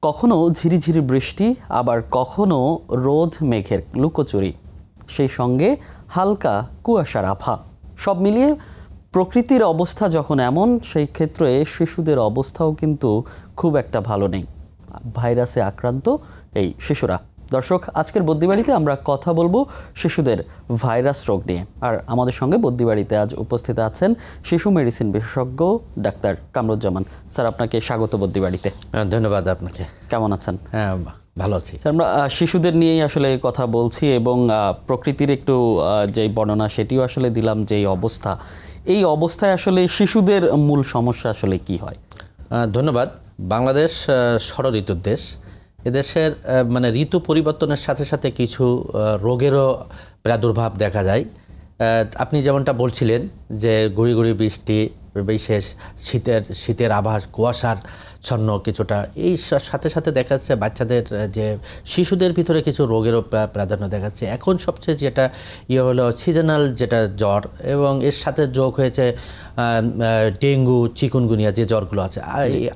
কখনো ঝিরিঝিরি বৃষ্টি, আবার কখনো রোদ মেঘের লুকোচুরি, সেই সঙ্গে হালকা কুয়াশার আভা। সব মিলিয়ে প্রকৃতির অবস্থা যখন এমন, সেই ক্ষেত্রে শিশুদের অবস্থাও কিন্তু খুব একটা ভালো নেই। ভাইরাসে আক্রান্ত এই শিশুরা। দর্শক, আজকের বদ্যিবাড়িতে আমরা কথা বলবো শিশুদের ভাইরাস রোগ নিয়ে। আর আমাদের সঙ্গে বদ্যিবাড়িতে আজ উপস্থিত আছেন শিশু মেডিসিন বিশেষজ্ঞ ডাক্তার কামরুজ্জামান স্যার। আপনাকে স্বাগত বদ্যিবাড়িতে। ধন্যবাদ আপনাকে। কেমন আছেন? হ্যাঁ, ভালো আছি। আমরা শিশুদের নিয়েই আসলে কথা বলছি এবং প্রকৃতির একটু যেই বর্ণনা সেটিও আসলে দিলাম। যেই অবস্থা, এই অবস্থায় আসলে শিশুদের মূল সমস্যা আসলে কি হয়? ধন্যবাদ। বাংলাদেশ ষড় ঋতুর দেশ। এদেশের মানে ঋতু পরিবর্তনের সাথে সাথে কিছু রোগেরও প্রাদুর্ভাব দেখা যায়। আপনি যেমনটা বলছিলেন যে গুঁড়ি গুঁড়ি বৃষ্টি, বিশেষ শীতের আভাস, কুয়াশার ছন্ন কিছুটা, এই সাথে সাথে দেখা যাচ্ছে বাচ্চাদের যে শিশুদের ভিতরে কিছু রোগেরও প্রাধান্য দেখা যাচ্ছে। এখন সবচেয়ে যেটা হলো সিজনাল যেটা জ্বর, এবং এর সাথে যোগ হয়েছে ডেঙ্গু, চিকুনগুনিয়া যে জ্বরগুলো আছে।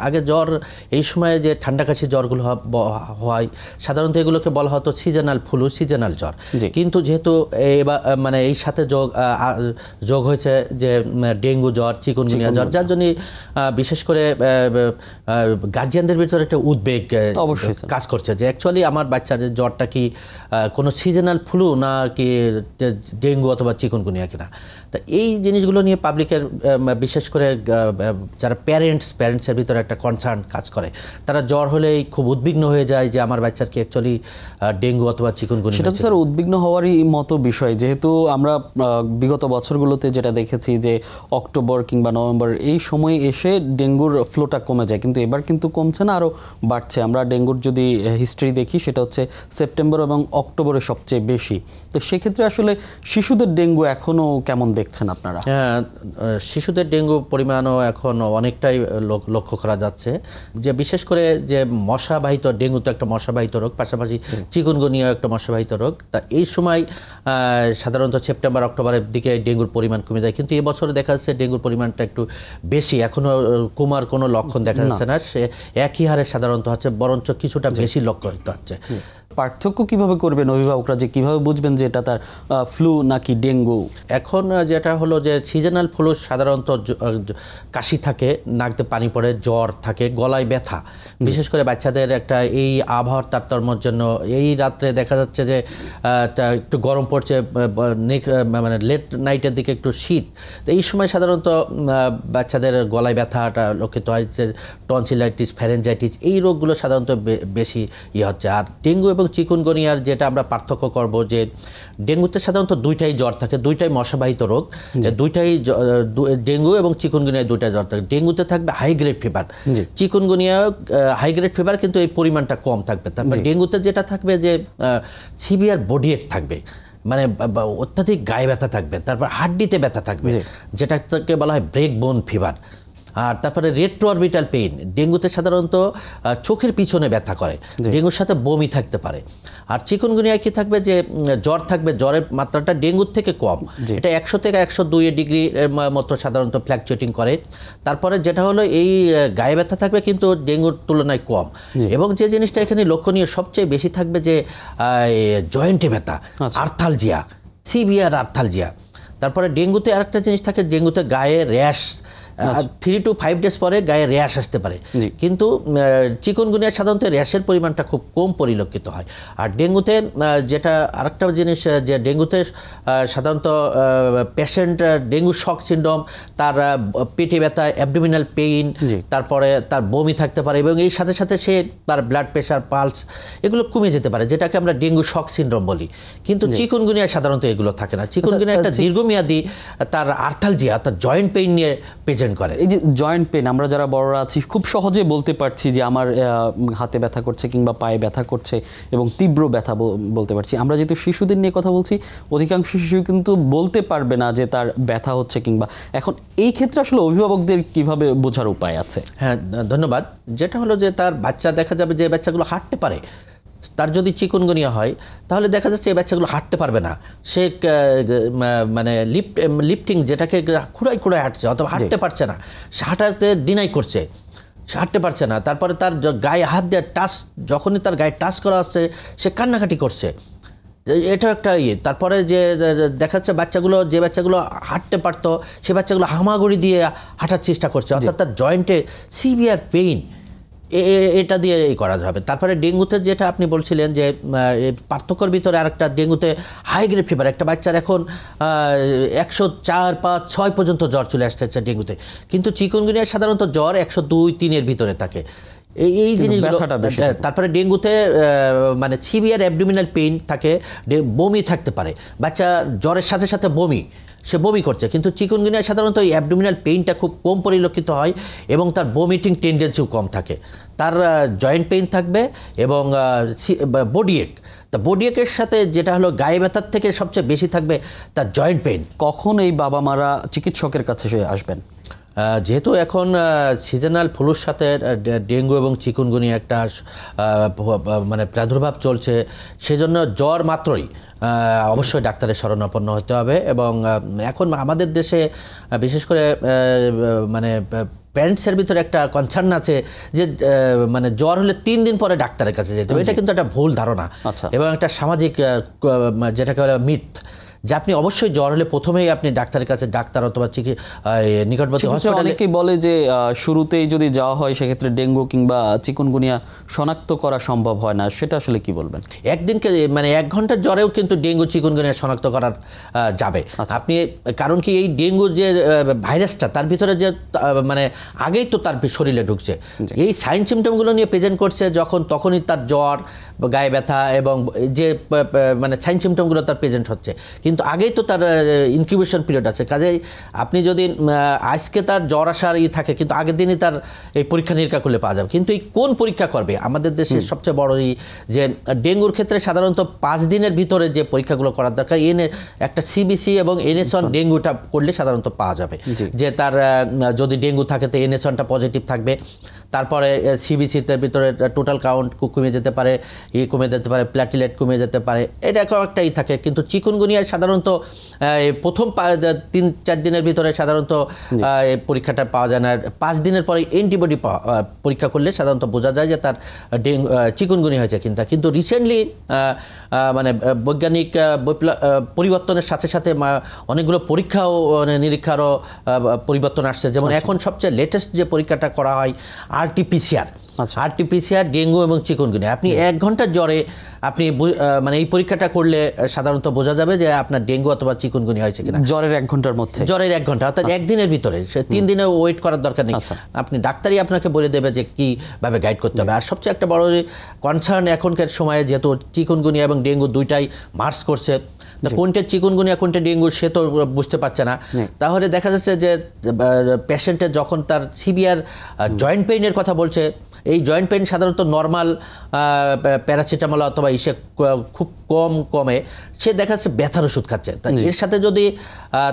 আগে জ্বর, এই সময়ে যে ঠান্ডা কাশি জ্বরগুলো হয় সাধারণত এগুলোকে বলা হতো সিজনাল ফ্লু, সিজনাল জ্বর। কিন্তু যেহেতু এবার মানে এই সাথে যোগ হয়েছে যে ডেঙ্গু জ্বর, চিকুনগুনিয়া জ্বর, যার জন্য বিশেষ করে গার্জিয়ানদের ভিতরে একটা উদ্বেগ কাজ করছে যে অ্যাকচুয়ালি আমার বাচ্চার জ্বরটা কি কোনো সিজনাল ফ্লু না কি ডেঙ্গু অথবা চিকুনগুনিয়া কিনা। তা এই জিনিসগুলো নিয়ে পাবলিকের, বিশেষ করে যারা প্যারেন্টসের ভিতরে একটা কনসার্ন কাজ করে। তারা জ্বর হলেই খুব উদ্বিগ্ন হয়ে যায় যে আমার বাচ্চার কি অ্যাকচুয়ালি ডেঙ্গু অথবা চিকুনগুনিয়া। সেটা তো স্যার উদ্বিগ্ন হওয়ারই মতো বিষয়, যেহেতু আমরা বিগত বছরগুলোতে যেটা দেখেছি যে অক্টোবর কিংবা নভেম্বর এই সময়ে এসে ডেঙ্গুর ফ্লোটা কমে যায়, কিন্তু এবার কিন্তু কমছে না, আরও বাড়ছে। আমরা ডেঙ্গুর যদি হিস্ট্রি দেখি সেটা হচ্ছে সেপ্টেম্বর এবং অক্টোবরে সবচেয়ে বেশি। তো সেক্ষেত্রে আসলে শিশুদের ডেঙ্গু এখনও কেমন দেখছেন আপনারা? হ্যাঁ, শিশুদের ডেঙ্গু পরিমাণও এখন অনেকটাই লক্ষ্য করা যাচ্ছে। যে বিশেষ করে যে মশাবাহিত, ডেঙ্গু তো একটা মশাবাহিত রোগ, পাশাপাশি চিকুনগুনিয়া একটা মশাবাহিত রোগ। তা এই সময় সাধারণত সেপ্টেম্বর অক্টোবরের দিকে ডেঙ্গুর পরিমাণ কমে যায়, কিন্তু এবছরে দেখা যাচ্ছে ডেঙ্গুর পরিমাণটা একটু বেশি। এখনও কমার কোনো লক্ষণ দেখা যাচ্ছে না, সে একই হারে সাধারণত হচ্ছে, বরঞ্চ কিছুটা বেশি লক্ষ্য হচ্ছে। পার্থক্য কিভাবে করবেন অভিভাবকরা, যে কিভাবে বুঝবেন যে এটা তার ফ্লু নাকি ডেঙ্গু? এখন যেটা হলো যে সিজনাল ফ্লু সাধারণত কাশি থাকে, নাকতে পানি পড়ে, জ্বর থাকে, গলায় ব্যথা। বিশেষ করে বাচ্চাদের একটা এই আবহাওয়ার তারতম্যের জন্য এই রাত্রে দেখা যাচ্ছে যে একটু গরম পড়ছে, মানে লেট নাইটের দিকে একটু শীত। তো এই সময় সাধারণত বাচ্চাদের গলায় ব্যথাটা লক্ষিত হয়। যে টনসিলাইটিস, ফ্যারেঞ্জাইটিস, এই রোগগুলো সাধারণত বেশি হচ্ছে। আর ডেঙ্গু এবং চিকুনগুনিয়ার যেটা আমরা পার্থক্য করব যে ডেঙ্গুতে সাধারণত দুইটাই জ্বর থাকে, দুইটাই মশাবাহিত রোগ, দুইটাই ডেঙ্গু এবং চিকুনগুনিয়া দুইটাই জ্বর থাকে। ডেঙ্গুতে থাকবে high grade fever, chikungunya high grade fever, কিন্তু এই পরিমাণটা কম থাকবে। তারপর ডেঙ্গুতে যেটা থাকবে যে সিভিয়ার বডি এক থাকবে, মানে অত্যাধিক গায়ে ব্যথা থাকবে, তারপর হাড্ডিতে ব্যথা থাকবে, যেটাকে বলা হয় ব্রেক বোন ফিভার। আর তারপরে রেট্রোঅরবিটাল পেইন, ডেঙ্গুতে সাধারণত চোখের পিছনে ব্যথা করে, ডেঙ্গুর সাথে বমি থাকতে পারে। আর চিকুনগুনিয়ায় কি থাকবে যে জ্বর থাকবে, জ্বরের মাত্রাটা ডেঙ্গুর থেকে কম, এটা 100 থেকে 102 ডিগ্রি মতো সাধারণত ফ্ল্যাকচুয়েটিং করে। তারপরে যেটা হলো এই গায়ে ব্যথা থাকবে, কিন্তু ডেঙ্গুর তুলনায় কম। এবং যে জিনিসটা এখানে লক্ষণীয় সবচেয়ে বেশি থাকবে যে জয়েন্টে ব্যথা, আর্থালজিয়া, সিভিয়ার আর্থালজিয়া। তারপরে ডেঙ্গুতে আরেকটা জিনিস থাকে, ডেঙ্গুতে গায়ে র্যাশ, 3 to 5 ডেজ পরে গায়ে র্যাশ আসতে পারে, কিন্তু চিকুনগুনিয়া সাধারণত র্যাশের পরিমাণটা খুব কম পরিলক্ষিত হয়। আর ডেঙ্গুতে যেটা আরেকটা জিনিস, যে ডেঙ্গুতে সাধারণত পেশেন্ট ডেঙ্গু শক সিনড্রোম, তার পেটে ব্যথা, অ্যাবডোমিনাল পেইন, তারপরে তার বমি থাকতে পারে, এবং এই সাথে সাথে সে তার ব্লাড প্রেশার, পালস এগুলো কমে যেতে পারে, যেটাকে আমরা ডেঙ্গু শক সিনড্রোম বলি। কিন্তু চিকুনগুনিয়া সাধারণত এগুলো থাকে না। চিকুনগুনিয়া একটা দীর্ঘমেয়াদী তার আর্থালজিয়া, তার জয়েন্ট পেইন নিয়ে প্রেজেন্ট করে। এই যে জয়েন্ট পেন, আমরা যারা বড়রা আছি খুব সহজে বলতে পারছি যে আমার হাতে ব্যথা করছে কিংবা পায়ে ব্যথা করছে, এবং তীব্র ব্যথা বলতে পারছি। আমরা যেহেতু শিশুদের নিয়ে কথা বলছি, অধিকাংশ শিশু কিন্তু বলতে পারবে না যে তার ব্যথা হচ্ছে কিংবা। এখন এই ক্ষেত্রে আসলে অভিভাবকদের কিভাবে বোঝার উপায় আছে? হ্যাঁ, ধন্যবাদ। যেটা হলো যে তার বাচ্চা, দেখা যাবে যে বাচ্চাগুলো হাঁটতে পারে, তার যদি চিকুনগুনিয়া হয় তাহলে দেখা যাচ্ছে এই বাচ্চাগুলো হাঁটতে পারবে না, সে মানে লিফটিং যেটাকে খুঁড়াই হাঁটছে, অথবা হাঁটতে পারছে না, সে হাঁটাতে ডিনাই করছে, সে হাঁটতে পারছে না, তারপরে তার গায়ে হাত দিয়ে টাচ, যখনই তার গায়ে টাচ করা হচ্ছে সে কান্নাকাটি করছে। এটাও একটা তারপরে যে দেখাচ্ছে যে বাচ্চাগুলো হাঁটতে পারতো সে বাচ্চাগুলো হামাগুড়ি দিয়ে হাঁটার চেষ্টা করছে, অর্থাৎ তার জয়েন্টে সিভিয়ার পেইন, এটা দিয়ে করা যাবে। তারপরে ডেঙ্গুতে যেটা আপনি বলছিলেন যে পার্থক্যর ভিতরে আরেকটা, ডেঙ্গুতে হাই গ্রেড ফিভার, একটা বাচ্চার এখন 104, 5, 6 পর্যন্ত জ্বর চলে আসতেছে ডেঙ্গুতে, কিন্তু চিকুনগুনিয়ায় সাধারণত জ্বর 102-3 ভিতরে থাকে। এই জিনিসগুলো। তারপরে ডেঙ্গুতে মানে সিভিয়ার অ্যাবডোমিনাল পেইন থাকে, বমি থাকতে পারে, বাচ্চা জ্বরের সাথে সাথে সে বমি করছে, কিন্তু চিকুনগুনিয়ায় সাধারণত এই অ্যাবডোমিনাল পেইনটা খুব কম পরিলক্ষিত হয় এবং তার বমিটিং টেন্ডেন্সিও কম থাকে। তার জয়েন্ট পেইন থাকবে এবং বডি এক। তা বডি একের সাথে যেটা হলো গায়ে ব্যথার থেকে সবচেয়ে বেশি থাকবে তার জয়েন্ট পেইন। কখন এই বাবা মারা চিকিৎসকের কাছে আসবেন? যেহেতু এখন সিজনাল ফ্লুর সাথে ডেঙ্গু এবং চিকুনগুনিয়া একটা মানে প্রাদুর্ভাব চলছে, সেজন্য জ্বর মাত্রই অবশ্যই ডাক্তারের শরণাপন্ন হতে হবে। এবং এখন আমাদের দেশে বিশেষ করে মানে প্যারেন্টসের ভিতরে একটা কনসার্ন আছে যে মানে জ্বর হলে 3 দিন পরে ডাক্তারের কাছে যেতে হবে। এটা কিন্তু একটা ভুল ধারণা এবং একটা সামাজিক যেটাকে বলে মিথ, যে আপনি অবশ্যই জ্বর হলে প্রথমেই আপনি ডাক্তারের কাছে, ডাক্তার অথবা নিকটবর্তী হসপিটালে। অনেকেই বলে যে শুরুতেই যদি যাওয়া হয় সেক্ষেত্রে ডেঙ্গু কিংবা চিকুনগুনিয়া শনাক্ত করা সম্ভব হয় না, সেটা আসলে কি বলবেন? একদিনকে মানে 1 ঘন্টার জ্বরেও কিন্তু ডেঙ্গু চিকুনগুনিয়া শনাক্ত করা যাবে। আপনি কারণ কি, এই ডেঙ্গু যে ভাইরাসটা তার ভিতরে যে মানে আগেই তো তার শরীরে ঢুকছে, এই সাইন সিমটমগুলো নিয়ে প্রেজেন্ট করছে তখনই তার জ্বর, গায়ে ব্যথা এবং যে মানে সাইন সিমটমগুলো তার প্রেজেন্ট হচ্ছে, কিন্তু আগেই তো তার ইনকিউবেশন পিরিয়ড আছে। কাজেই আপনি যদি আজকে তার জ্বর আসার থাকে, কিন্তু আগের দিনই তার এই পরীক্ষা নিরীক্ষা করলে পাওয়া যাবে। কিন্তু এই কোন পরীক্ষা করবে? আমাদের দেশের সবচেয়ে বড় যে ডেঙ্গুর ক্ষেত্রে সাধারণত 5 দিনের ভিতরে যে পরীক্ষাগুলো করার দরকার, একটা সিবিসি এবং NH1 ডেঙ্গুটা করলে সাধারণত পাওয়া যাবে যে তার যদি ডেঙ্গু থাকে তো NH1টা পজিটিভ থাকবে। তারপরে সিবিসিতে ভিতরে টোটাল কাউন্ট কমে যেতে পারে, কমে যেতে পারে, প্ল্যাটিলেট কমে যেতে পারে, এটা একটাই থাকে। কিন্তু চিকুনগুনিয়ায় সাধারণত প্রথম 3-4 দিনের ভিতরে সাধারণত পরীক্ষাটা পাওয়া যায় না। 5 দিনের পরে অ্যান্টিবডি পরীক্ষা করলে সাধারণত বোঝা যায় যে তার চিকুনগুনিয়া হয়েছে। কিন্তু রিসেন্টলি মানে বৈজ্ঞানিক পরিবর্তনের সাথে সাথে অনেকগুলো পরীক্ষা ও নিরীক্ষারও পরিবর্তন আসছে। যেমন এখন সবচেয়ে লেটেস্ট যে পরীক্ষাটা করা হয় আরটিপিসিআর ডেঙ্গু এবং চিকুনগুনিয়া। আপনি 1 ঘন্টার জ্বরে আপনি মানে এই পরীক্ষাটা করলে সাধারণত বোঝা যাবে যে আপনার ডেঙ্গু অথবা চিকুনগুনিয়া হয়েছে কিনা। জ্বরের 1 ঘন্টার মধ্যে, জ্বরের 1 ঘন্টা, অর্থাৎ 1 দিনের ভিতরে। 3 দিনে ওয়েট করার দরকার নেই, আপনি ডাক্তারই আপনাকে বলে দেবে যে কীভাবে গাইড করতে হবে। আর সবচেয়ে একটা বড় কনসার্ন এখনকার সময়ে, যেহেতু চিকুনগুনিয়া এবং ডেঙ্গু দুইটাই মার্চ করছে, কোনটা চিকুনগুনিয়া কোনটা ডেঙ্গু সে তো বুঝতে পারছে না। তাহলে দেখা যাচ্ছে যে পেশেন্টের যখন তার সিভিয়ার জয়েন্ট পেইনের কথা বলছে, এই জয়েন্ট পেইন সাধারণত নর্মাল প্যারাসিটামল অথবা ইসে খুব কমে, সে দেখা যাচ্ছে ব্যথার ওষুধ খাচ্ছে। এর সাথে যদি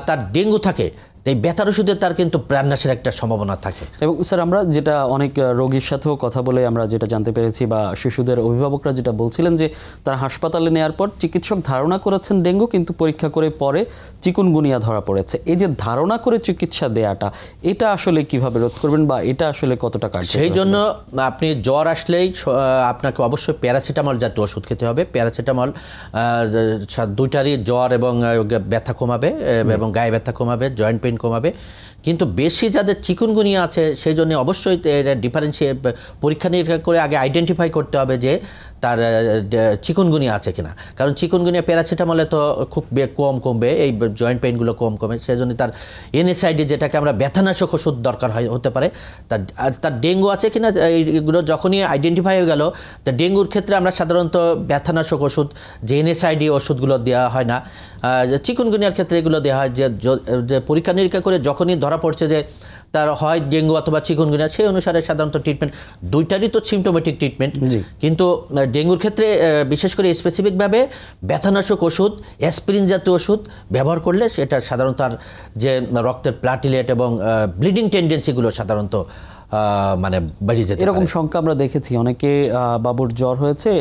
তার ডেঙ্গু থাকে, এই ব্যথার ওষুধে তার কিন্তু প্রাণনাশের একটা সম্ভাবনা থাকে। এবং স্যার আমরা যেটা অনেক রোগীর সাথেও কথা বলে আমরা যেটা জানতে পেরেছি, বা শিশুদের অভিভাবকরা যেটা বলছিলেন, যে তারা হাসপাতালে নেওয়ার পর চিকিৎসক ধারণা করেছেন ডেঙ্গু, কিন্তু পরীক্ষা করে পরে চিকুনগুনিয়া ধরা পড়েছে। এই যে ধারণা করে চিকিৎসা দেয়াটা, এটা আসলে কিভাবে রোধ করবেন, বা এটা আসলে কতটা কার্যকর? সেই জন্য আপনি জ্বর আসলেই আপনাকে অবশ্যই প্যারাসিটামল জাতীয় ওষুধ খেতে হবে। প্যারাসিটামল দুইটারই জ্বর এবং ব্যথা কমাবে এবং গায়ে ব্যথা কমাবে, জয়েন্ট পেইন কমাবে। কিন্তু বেশি যাদের চিকুনগুনিয়া আছে সেই জন্য অবশ্যই ডিফারেন্সিয়েট পরীক্ষা নিরীক্ষা করে আগে আইডেন্টিফাই করতে হবে যে তার চিকুনগুনিয়া আছে কিনা। কারণ চিকুনগুনিয়া প্যারাসিটামলে তো খুব কম কমবে, এই জয়েন্ট পেইনগুলো কমে, সেই জন্য তার NSAID যেটাকে আমরা ব্যথানাশক ওষুধ দরকার হতে পারে। তার ডেঙ্গু আছে কিনা এইগুলো যখনই আইডেন্টিফাই হয়ে গেল, তা ডেঙ্গুর ক্ষেত্রে আমরা সাধারণত ব্যথানাশক ওষুধ যে NSAID ওষুধগুলো দেওয়া হয় না। চিকুনগুনিয়ার ক্ষেত্রে এগুলো দেওয়া হয় যে পরীক্ষা নিরীক্ষা করে যখনই ধরা পড়ছে যে তার হয় ডেঙ্গু অথবা চিকুনগুনিয়া, সেই অনুসারে সাধারণত ট্রিটমেন্ট দুইটারই তো সিমটোমেটিক ট্রিটমেন্ট। কিন্তু ডেঙ্গুর ক্ষেত্রে বিশেষ করে স্পেসিফিকভাবে ব্যথানাশক ওষুধ, অ্যাসপিরিন জাতীয় ওষুধ ব্যবহার করলে সেটা সাধারণত আর যে রক্তের প্লাটিলেট এবং ব্লিডিং টেন্ডেন্সিগুলো সাধারণত মানে বেরিয়ে যেতে এরকম পারে। সংখ্যা আমরা দেখেছি, অনেকে বাবুর জ্বর হয়েছে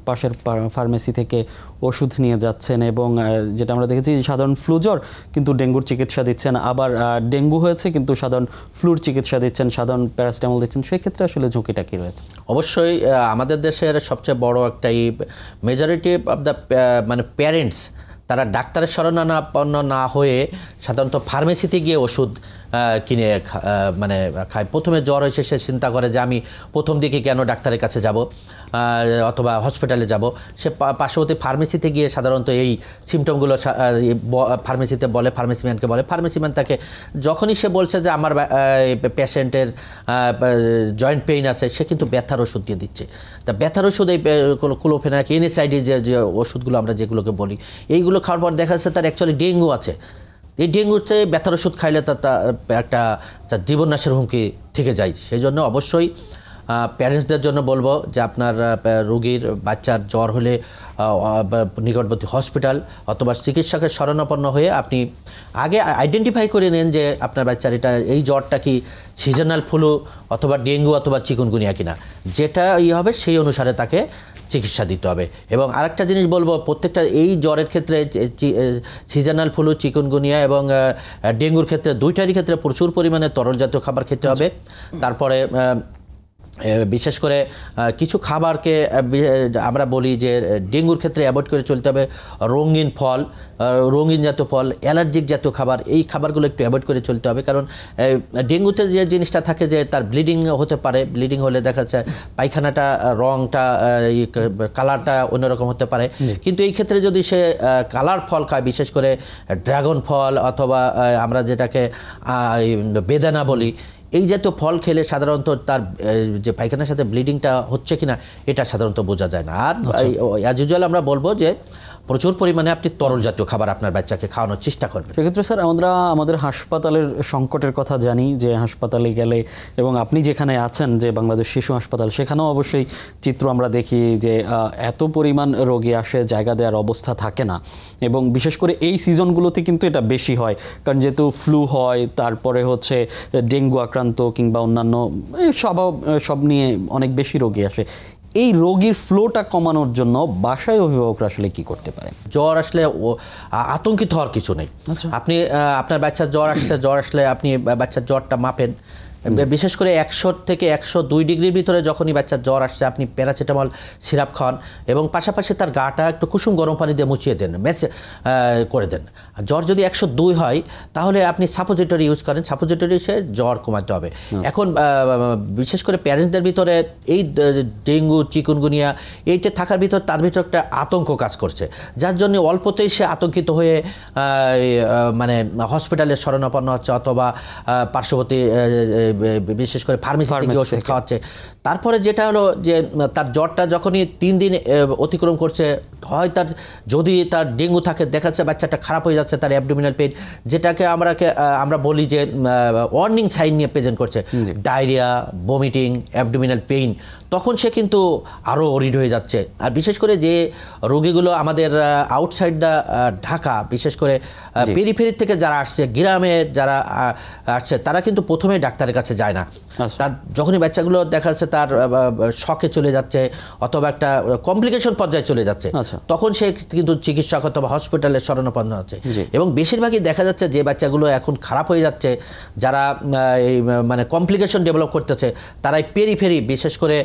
পাশের ফার্মেসি থেকে ওষুধ নিয়ে যাচ্ছেন, এবং যেটা আমরা দেখেছি সাধারণ ফ্লু জ্বর কিন্তু ডেঙ্গুর চিকিৎসা দিচ্ছেন, আবার ডেঙ্গু হয়েছে কিন্তু সাধারণ ফ্লুর চিকিৎসা দিচ্ছেন, সাধারণ প্যারাসিটামল দিচ্ছেন। সেক্ষেত্রে আসলে ঝুঁকিটা কি রয়েছে? অবশ্যই আমাদের দেশের সবচেয়ে বড় একটা মেজরিটি অফ দ্য মানে প্যারেন্টস তারা ডাক্তারের শরণাপন্ন না হয়ে সাধারণত ফার্মেসিতে গিয়ে ওষুধ কিনে মানে খায়। প্রথমে জ্বর হয়েছে সে চিন্তা করে যে আমি প্রথম দিকে কেন ডাক্তারের কাছে যাব অথবা হসপিটালে যাব, সে পার্শ্ববর্তী ফার্মেসিতে গিয়ে সাধারণত এই সিমটমগুলো ফার্মেসিতে বলে, ফার্মেসিম্যানকে বলে। ফার্মেসিম্যান তাকে যখনই সে বলছে যে আমার পেশেন্টের জয়েন্ট পেইন আছে, সে কিন্তু ব্যথার ওষুধ দিয়ে দিচ্ছে। তা ব্যথার ওষুধ এই ক্লোফেনাক, NSAID যে ওষুধগুলো আমরা যেগুলোকে বলি, এইগুলো খাওয়ার পর দেখা যাচ্ছে তার অ্যাকচুয়ালি ডেঙ্গু আছে। এই ডেঙ্গুতে ব্যথার ওষুধ খাইলে তার একটা জীবননাশের হুমকি থেকে যায়। সেই জন্য অবশ্যই প্যারেন্টসদের জন্য বলবো যে আপনার রোগীর বাচ্চার জ্বর হলে নিকটবর্তী হসপিটাল অথবা চিকিৎসকের শরণাপন্ন হয়ে আপনি আগে আইডেন্টিফাই করে নেন যে আপনার বাচ্চার এই জ্বরটা কি সিজনাল ফ্লু অথবা ডেঙ্গু অথবা চিকুনগুনিয়া কিনা। যেটা হবে সেই অনুসারে তাকে চিকিৎসা দিতে হবে। এবং আরেকটা জিনিস বলবো, প্রত্যেকটা এই জ্বরের ক্ষেত্রে সিজনাল ফ্লু, চিকুনগুনিয়া এবং ডেঙ্গুর ক্ষেত্রে দুইটারই ক্ষেত্রে প্রচুর পরিমাণে তরল জাতীয় খাবার খেতে হবে। তারপরে বিশেষ করে কিছু খাবারকে আমরা বলি যে ডেঙ্গুর ক্ষেত্রে অ্যাভয়েড করে চলতে হবে রঙিন ফল, রঙিন জাতীয় ফল, অ্যালার্জিক জাতীয় খাবার, এই খাবারগুলো একটু অ্যাভয়েড করে চলতে হবে। কারণ ডেঙ্গুতে যে জিনিসটা থাকে যে তার ব্লিডিং হতে পারে, ব্লিডিং হলে দেখা যাচ্ছে পায়খানাটা রঙটা কালারটা অন্যরকম হতে পারে। কিন্তু এই ক্ষেত্রে যদি সে কালার ফল খায়, বিশেষ করে ড্রাগন ফল অথবা আমরা যেটাকে বেদানা বলি, এই জাতীয় ফল খেলে সাধারণত তার যে পায়খানার সাথে ব্লিডিংটা হচ্ছে কিনা এটা সাধারণত বোঝা যায় না। আর অ্যাজ ইউজুয়াল আমরা বলবো যে প্রচুর পরিমাণে আপনি তরল জাতীয় খাবার আপনার বাচ্চাকে খাওয়ানোর চেষ্টা করবেন। সেক্ষেত্রে স্যার আমরা আমাদের হাসপাতালের সংকটের কথা জানি, যে হাসপাতালে গেলে এবং আপনি যেখানে আছেন যে বাংলাদেশ শিশু হাসপাতাল, সেখানেও অবশ্যই চিত্র আমরা দেখি যে এত পরিমাণ রোগী আসে, জায়গা দেওয়ার অবস্থা থাকে না। এবং বিশেষ করে এই সিজনগুলোতে কিন্তু এটা বেশি হয়, কারণ যেহেতু ফ্লু হয়, তারপরে হচ্ছে ডেঙ্গু আক্রান্ত কিংবা অন্যান্য সব নিয়ে অনেক বেশি রোগী আসে। এই রোগীর ফ্লোটা কমানোর জন্য বাসায় অভিভাবকরা আসলে কি করতে পারে? জ্বর আসলে আতঙ্কিত হওয়ার কিছু নেই। আপনি আপনার বাচ্চার জ্বর আসলে আপনি বাচ্চার জ্বরটা মাপেন। বিশেষ করে 100 থেকে 102 ডিগ্রির ভিতরে যখনই বাচ্চার জ্বর আসছে আপনি প্যারাসিটামল সিরাপ খান এবং পাশাপাশি তার গাটা একটু কুসুম গরম পানি দিয়ে মুছিয়ে দেন, করে দেন। জ্বর যদি 102 হয় তাহলে আপনি সাপোজিটরি ইউজ করেন, সাপোজিটরি সে জ্বর কমাতে হবে। এখন বিশেষ করে প্যারেন্টসদের ভিতরে এই ডেঙ্গু, চিকুনগুনিয়া এইটা থাকার ভিতর তার ভিতর একটা আতঙ্ক কাজ করছে, যার জন্য অল্পতেই সে আতঙ্কিত হয়ে মানে হসপিটালে শরণাপন্ন হচ্ছে অথবা পার্শ্ববর্তী বিশেষ করে ফার্মেসি থেকে ওষুধ খাওয়াচ্ছে। তারপরে যেটা হলো যে তার জ্বরটা যখনই 3 দিন অতিক্রম করছে, হয় তার যদি তার ডেঙ্গু থাকে, দেখা যাচ্ছে বাচ্চাটা খারাপ হয়ে যাচ্ছে, তার অ্যাবডোমিনাল পেইন, যেটাকে আমরা বলি যে ওয়ার্নিং সাইন নিয়ে প্রেজেন্ট করছে, ডায়রিয়া, ভমিটিং, অ্যাবডোমিনাল পেইন, তখন সে কিন্তু আরও ওরিড হয়ে যাচ্ছে। আর বিশেষ করে যে রোগীগুলো আমাদের আউটসাইড ঢাকা, বিশেষ করে পেরিফেরি থেকে যারা আসছে, গ্রামে যারা আসছে, তারা কিন্তু প্রথমে ডাক্তারের কাছে যায় না। তার যখনই বাচ্চাগুলো দেখা যাচ্ছে তার শকে চলে যাচ্ছে অথবা একটা কমপ্লিকেশন পর্যায়ে চলে যাচ্ছে, তখন সে কিন্তু চিকিৎসক অথবা হসপিটালে শরণাপন্ন হচ্ছে। এবং বেশিরভাগই দেখা যাচ্ছে যে বাচ্চাগুলো এখন খারাপ হয়ে যাচ্ছে, যারা মানে কমপ্লিকেশন ডেভেলপ করতেছে, তারাই পেরিফেরি, বিশেষ করে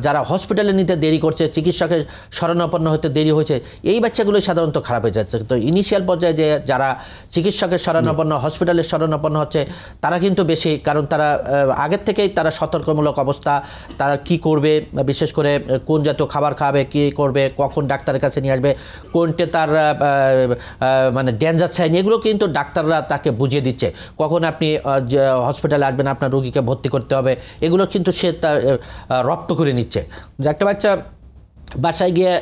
যারা হসপিটালে নিতে দেরি করছে, চিকিৎসকের শরণাপন্ন হতে দেরি হয়েছে, এই বাচ্চাগুলো সাধারণত খারাপ হয়ে যাচ্ছে। তো ইনিশিয়াল পর্যায়ে যে যারা চিকিৎসকের শরণাপন্ন, হসপিটালের শরণাপন্ন হচ্ছে, তারা কিন্তু বেশি, কারণ তারা আগের থেকেই তারা সতর্কমূলক অবস্থা, তারা কি করবে, বিশেষ করে কোন জাতীয় খাবার খাবে, কি করবে, কখন ডাক্তারের কাছে নিয়ে আসবে, কোনটা তার মানে ডেঞ্জার সাইন, এগুলো কিন্তু ডাক্তাররা তাকে বুঝিয়ে দিচ্ছে। কখন আপনি হসপিটালে আসবেন, আপনার রোগীকে ভর্তি করতে হবে, এগুলো কিন্তু সে তার রপ্ত করে নিচ্ছে। যে একটা বাচ্চা বাসায় গিয়ে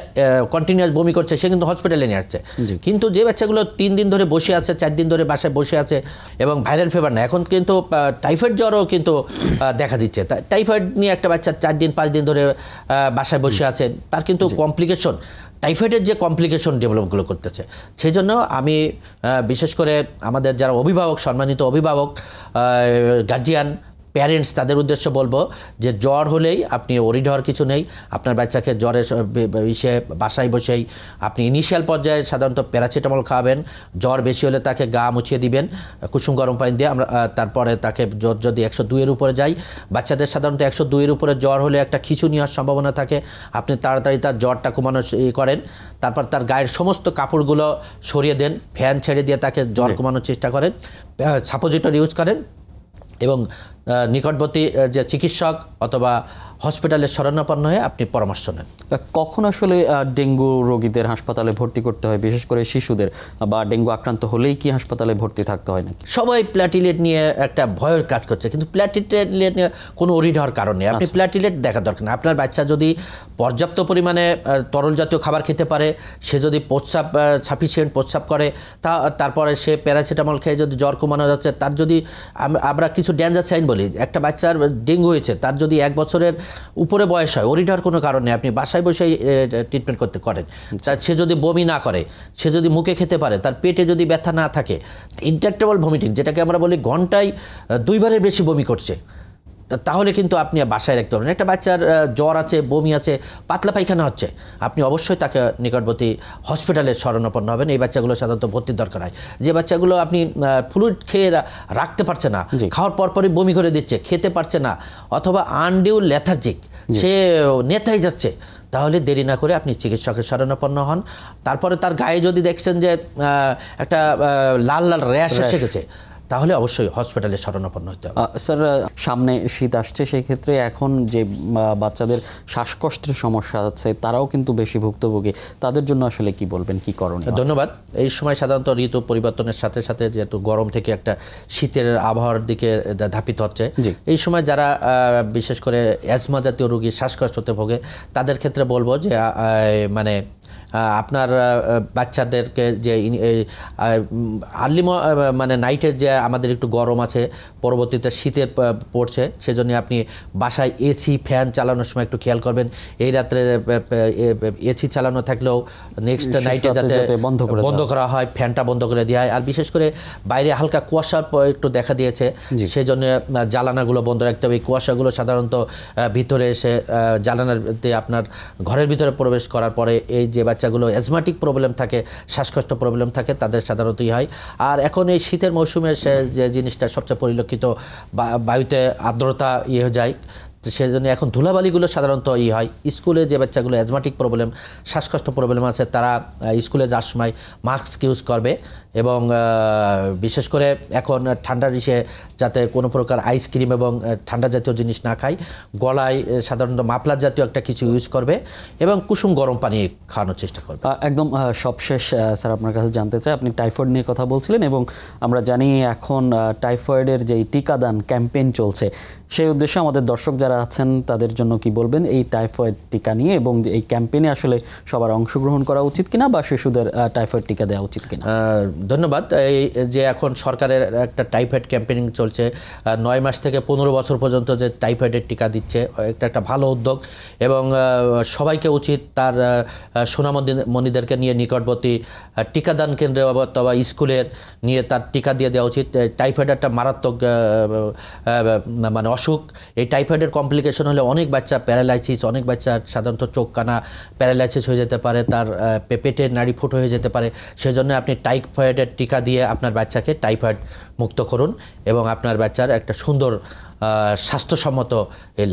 কন্টিনিউয়াস বমি করছে, সে কিন্তু হসপিটালে নিয়ে আসছে। কিন্তু যে বাচ্চাগুলো 3 দিন ধরে বসে আছে, 4 দিন ধরে বাসায় বসে আছে এবং ভাইরাল ফিভার না, এখন কিন্তু টাইফয়েড জ্বরও কিন্তু দেখা দিচ্ছে। টাইফয়েড নিয়ে একটা বাচ্চা 4 দিন 5 দিন ধরে বাসায় বসে আছে, তার কিন্তু কমপ্লিকেশন, টাইফয়েডের যে কমপ্লিকেশন ডেভেলপগুলো করতেছে। সেই জন্য আমি বিশেষ করে আমাদের যারা অভিভাবক, সম্মানিত অভিভাবক, গার্জিয়ান, প্যারেন্টস তাদের উদ্দেশ্যে বলবো যে জ্বর হলেই আপনি ওরিড হওয়ার কিছু নেই। আপনার বাচ্চাকে জ্বরে বাসায় বসেই আপনি ইনিশিয়াল পর্যায়ে সাধারণত প্যারাসিটামল খাওয়াবেন। জ্বর বেশি হলে তাকে গা মুছিয়ে দিবেন কুসুম গরম পানি দিয়ে। আমরা তারপরে তাকে জ্বর যদি 102-এর উপরে যায়, বাচ্চাদের সাধারণত 102-এর উপরে জ্বর হলে একটা খিঁচুনি হওয়ার সম্ভাবনা থাকে। আপনি তাড়াতাড়ি তার জ্বরটা কমানো করেন, তারপর তার গায়ের সমস্ত কাপড়গুলো সরিয়ে দেন, ফ্যান ছেড়ে দিয়ে তাকে জ্বর কমানোর চেষ্টা করেন, সাপোজিটর ইউজ করেন এবং নিকটবর্তী যে চিকিৎসক অথবা হসপিটালের শরণাপন্ন হয়ে আপনি পরামর্শ নেন। কখন আসলে ডেঙ্গু রোগীদের হাসপাতালে ভর্তি করতে হয়, বিশেষ করে শিশুদের, বা ডেঙ্গু আক্রান্ত হলেই কি হাসপাতালে ভর্তি থাকতে হয় নাকি? সবাই প্ল্যাটিলেট নিয়ে একটা ভয়ের কাজ করছে, কিন্তু প্ল্যাটিলেট নিয়ে কোনো ওরিড হওয়ার কারণ নেই। আপনি প্ল্যাটিলেট দেখা দরকার না। আপনার বাচ্চা যদি পর্যাপ্ত পরিমাণে তরল জাতীয় খাবার খেতে পারে, সে যদি প্রস্রাব সাফিসিয়েন্ট প্রস্রাব করে, তারপরে সে প্যারাসিটামল খেয়ে যদি জ্বর কমানো যাচ্ছে, তার যদি আমরা কিছু ডেঞ্জার সাইন বলি, একটা বাচ্চার ডেঙ্গু হয়েছে, তার যদি 1 বছরের উপরে বয়স হয়, ওরিড হওয়ার কোনো কারণ নেই, আপনি বাসায় বসেই ট্রিটমেন্ট করতে করেন। সে যদি বমি না করে, সে যদি মুখে খেতে পারে, তার পেটে যদি ব্যথা না থাকে, ইনট্রাক্টেবল ভমিটিং যেটাকে আমরা বলি ঘন্টায় 2 বারের বেশি বমি করছে, তাহলে কিন্তু আপনি বাসায় রাখতে পারবেন। একটা বাচ্চার জ্বর আছে, বমি আছে, পাতলা পায়খানা হচ্ছে, আপনি অবশ্যই তাকে নিকটবর্তী হসপিটালে শরণাপন্ন হবেন। এই বাচ্চাগুলো সাধারণত ভর্তির দরকার হয়। যে বাচ্চাগুলো আপনি ফ্লুইড খেয়ে রাখতে পারছে না, খাওয়ার পরপরই বমি করে দিচ্ছে, খেতে পারছে না, অথবা আনডিউ লেথার্জিক, সে নেতাই যাচ্ছে, তাহলে দেরি না করে আপনি চিকিৎসকের শরণাপন্ন হন। তারপরে তার গায়ে যদি দেখছেন যে একটা লাল লাল র্যাশ এসে গেছে, তাহলে অবশ্যই হসপিটালে শরণাপন্ন হতে হবে। স্যার, সামনে শীত আসছে, সেই ক্ষেত্রে এখন যে বাচ্চাদের শ্বাসকষ্টের সমস্যা আছে তারাও কিন্তু বেশি ভুক্তভোগী, তাদের জন্য আসলে কি বলবেন, কি করণীয়? ধন্যবাদ। এই সময় সাধারণত ঋতু পরিবর্তনের সাথে সাথে যেহেতু গরম থেকে একটা শীতের আবহাওয়ার দিকে ধাপিত হচ্ছে, এই সময় যারা বিশেষ করে অ্যাজমা জাতীয় রোগী শ্বাসকষ্টতে ভোগে, তাদের ক্ষেত্রে বলবো যে মানে আপনার বাচ্চাদেরকে যে আর্লি মানে নাইটের যে আমাদের একটু গরম আছে, পরবর্তীতে শীতের পড়ছে, সেজন্য আপনি বাসায় এসি ফ্যান চালানোর সময় একটু খেয়াল করবেন। এই রাত্রে এসি চালানো থাকলেও নেক্সট নাইটে যাতে বন্ধ করা হয়, ফ্যানটা বন্ধ করে দেওয়া হয়। আর বিশেষ করে বাইরে হালকা কুয়াশার একটু দেখা দিয়েছে, সেজন্য জ্বালানাগুলো বন্ধ রাখতে হবে। এই কুয়াশাগুলো সাধারণত ভিতরে এসে জ্বালানাতে আপনার ঘরের ভিতরে প্রবেশ করার পরে এই যে বাচ্চাগুলো অ্যাজমাটিক প্রবলেম থাকে, শ্বাসকষ্ট প্রবলেম থাকে, তাদের সাধারণতই হয়। আর এখন এই শীতের মৌসুমে যে জিনিসটা সবচেয়ে পরিলক্ষিত, বায়ুতে আর্দ্রতা হয়ে যায়, সেজন্য এখন ধুলাবালিগুলো সাধারণত হয়। স্কুলে যে বাচ্চাগুলো অ্যাজমাটিক প্রবলেম, শ্বাসকষ্ট প্রবলেম আছে, তারা স্কুলে যাওয়ার সময় মাস্ক ইউজ করবে এবং বিশেষ করে এখন ঠান্ডার ইসে যাতে কোনো প্রকার আইসক্রিম এবং ঠান্ডা জাতীয় জিনিস না খায়, গলায় সাধারণত মাফলার জাতীয় একটা কিছু ইউজ করবে এবং কুসুম গরম পানি খাওয়ানোর চেষ্টা করবে। একদম সবশেষ স্যার আপনার কাছে জানতে চাই, আপনি টাইফয়েড নিয়ে কথা বলছিলেন এবং আমরা জানি এখন টাইফয়েডের যেই টিকাদান ক্যাম্পেইন চলছে, সেই উদ্দেশ্যে আমাদের দর্শক যারা আছেন তাদের জন্য কি বলবেন এই টাইফয়েড টিকা নিয়ে, এবং এই ক্যাম্পেইনে আসলে সবার অংশগ্রহণ করা উচিত কিনা বা শিশুদের টাইফয়েড টিকা দেওয়া উচিত কিনা? ধন্যবাদ। এই যে এখন সরকারের একটা টাইফয়েড ক্যাম্পেইনিং চলছে, 9 মাস থেকে 15 বছর পর্যন্ত যে টাইফয়েডের টিকা দিচ্ছে, একটা ভালো উদ্যোগ এবং সবাইকে উচিত তার সোনামণিদেরকে নিয়ে নিকটবর্তী টিকাদান কেন্দ্রে অথবা স্কুলের নিয়ে তার টিকা দিয়ে দেওয়া উচিত। টাইফয়েড একটা মারাত্মক মানে অসুখ। এই টাইফয়েডের কমপ্লিকেশন হলে অনেক বাচ্চা প্যারালাইসিস, অনেক বাচ্চার সাধারণত চোখ কানা প্যারালাইসিস হয়ে যেতে পারে, তার পেটের নাড়ি ফুটো হয়ে যেতে পারে। সেজন্য আপনি টাইফয়েডের টিকা দিয়ে আপনার বাচ্চাকে টাইফয়েড মুক্ত করুন এবং আপনার বাচ্চার একটা সুন্দর স্বাস্থ্যসম্মত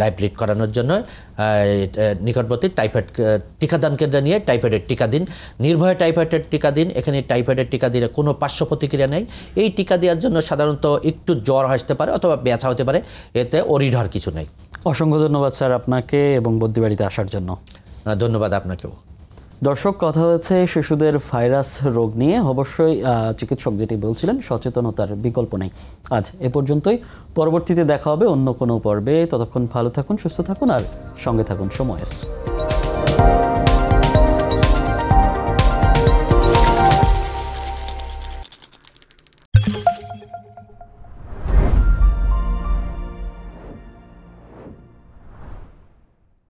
লাইফ লিড করানোর জন্য নিকটবর্তী টাইফয়েড টিকাদান কেন্দ্রে নিয়ে টাইফয়েডের টিকা দিন। নির্ভয়ে টাইফয়েডের টিকা দিন। এখানে টাইফয়েডের টিকা দিলে কোনো পার্শ্ব প্রতিক্রিয়া নেই। এই টিকা দেওয়ার জন্য সাধারণত একটু জ্বর আসতে পারে অথবা ব্যথা হতে পারে, এতে ওরিড হওয়ার কিছু নেই। অসংখ্য ধন্যবাদ স্যার আপনাকে এবং বুদ্ধিবাড়িতে আসার জন্য। ধন্যবাদ আপনাকেও। দর্শক, কথা হয়েছে শিশুদের ভাইরাস রোগ নিয়ে। অবশ্যই চিকিৎসক যেটি বলছিলেন, সচেতনতার বিকল্প নেই। আজ এ পর্যন্তই। পরবর্তীতে দেখা হবে অন্য কোনো পর্বে। ততক্ষণ ভালো থাকুন, সুস্থ থাকুন আর সঙ্গে থাকুন সময়ের।